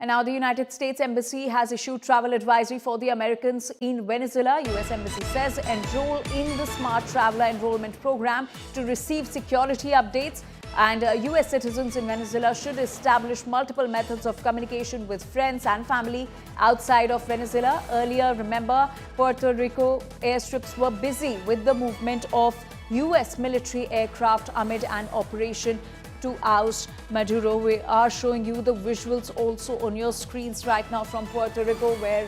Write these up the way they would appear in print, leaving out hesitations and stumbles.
And now the United States Embassy has issued travel advisory for the Americans in Venezuela. US Embassy says enroll in the Smart Traveler Enrollment Program to receive security updates. And US citizens in Venezuela should establish multiple methods of communication with friends and family outside of Venezuela. Earlier, remember, Puerto Rico airstrips were busy with the movement of US military aircraft amid an operation to oust Maduro. We are showing you the visuals also on your screens right now from Puerto Rico, where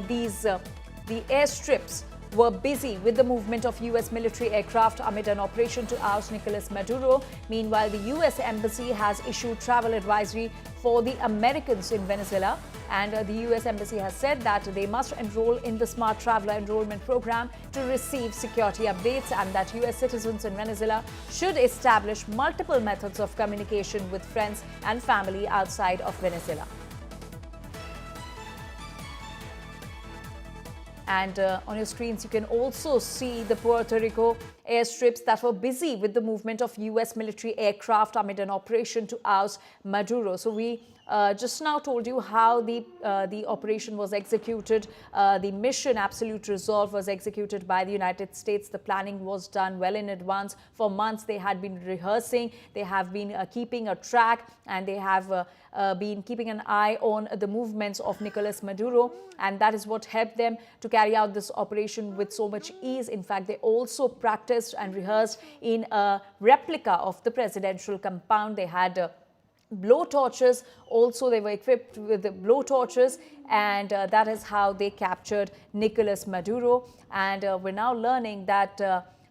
the airstrips were busy with the movement of US military aircraft amid an operation to oust Nicolas Maduro. Meanwhile, the US Embassy has issued travel advisory for the Americans in Venezuela. And the US Embassy has said that they must enroll in the Smart Traveler Enrollment Program to receive security updates, and that US citizens in Venezuela should establish multiple methods of communication with friends and family outside of Venezuela. And on your screens, you can also see the Puerto Rico airstrips that were busy with the movement of US military aircraft amid an operation to oust Maduro. So we just now told you how the operation was executed. The mission Absolute Resolve was executed by the United States. The planning was done well in advance. For months, they had been rehearsing. They have been keeping a track, and they have been keeping an eye on the movements of Nicolas Maduro. And that is what helped them to carry out this operation with so much ease. In fact, they also practiced and rehearsed in a replica of the presidential compound. They had blow torches. Also, they were equipped with the blow torches, and that is how they captured Nicolas Maduro. And we're now learning that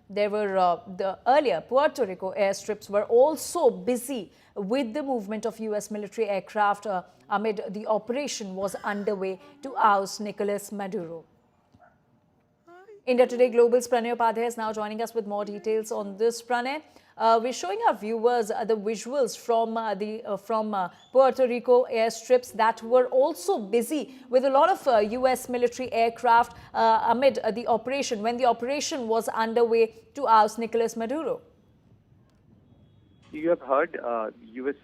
there were the earlier Puerto Rico airstrips were also busy with the movement of US military aircraft amid the operation was underway to oust Nicolas Maduro. India Today Global's Pranay Upadhyay is now joining us with more details on this. Pranay, we're showing our viewers the visuals from Puerto Rico airstrips that were also busy with a lot of US military aircraft amid the operation, when the operation was underway to oust Nicolas Maduro. You have heard U.S.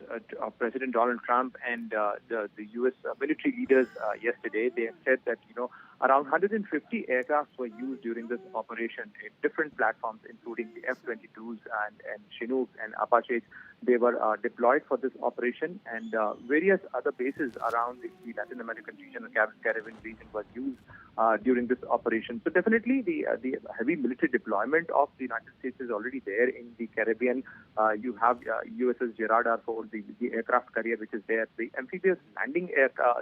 President Donald Trump and the U.S. military leaders yesterday. They have said that, around 150 aircraft were used during this operation in different platforms, including the F-22s and Chinooks and Apaches. They were deployed for this operation, and various other bases around the Latin American region and Caribbean region were used during this operation. So definitely the heavy military deployment of the United States is already there in the Caribbean. You have USS Gerald R. Ford, the aircraft carrier, which is there. The amphibious landing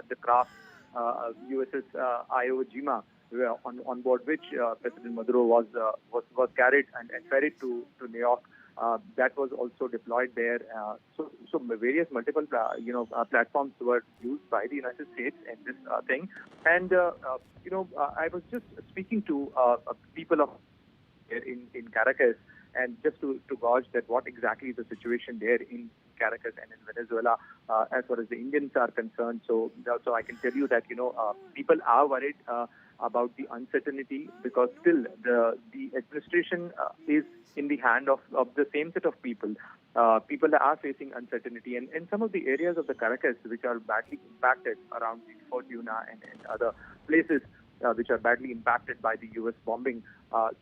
the craft USS Iwo Jima, on board which President Maduro was carried and ferried to New York. That was also deployed there. So various multiple platforms were used by the United States in this thing. And I was just speaking to people of in Caracas, and just to gauge that what exactly is the situation there in Caracas and in Venezuela as far as the Indians are concerned. So I can tell you that people are worried about the uncertainty, because still the administration is in the hand of the same set of people. People are facing uncertainty, and in some of the areas of the Caracas which are badly impacted around the Fortuna and other places which are badly impacted by the U.S. bombing.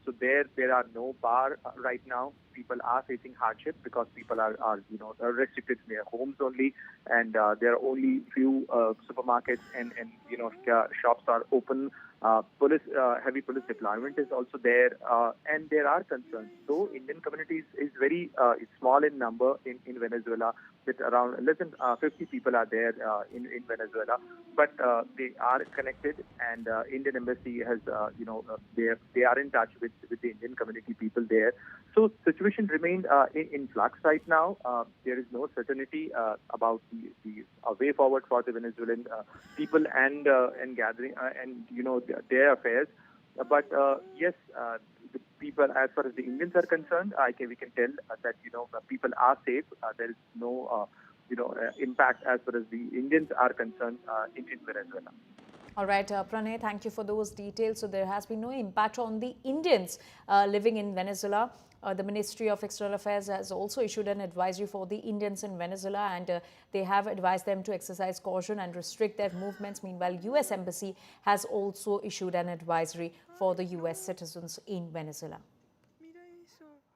So there are no bar right now. People are facing hardship because people are restricted to their homes only, and there are only few supermarkets and shops are open. Heavy police deployment is also there, and there are concerns. Though Indian communities is very small in number in Venezuela, with around less than 50 people are there in Venezuela, but they are connected, and Indian embassy has they are in touch with the Indian community people there. So situation remained in flux right now. There is no certainty about the way forward for the Venezuelan people and gathering and their affairs. But yes, the people, as far as the Indians are concerned, we can tell that people are safe. There is no impact as far as the Indians are concerned in Venezuela. All right, Pranay, thank you for those details. So there has been no impact on the Indians living in Venezuela. The Ministry of External Affairs has also issued an advisory for the Indians in Venezuela, and they have advised them to exercise caution and restrict their movements. Meanwhile, U.S. Embassy has also issued an advisory for the U.S. citizens in Venezuela.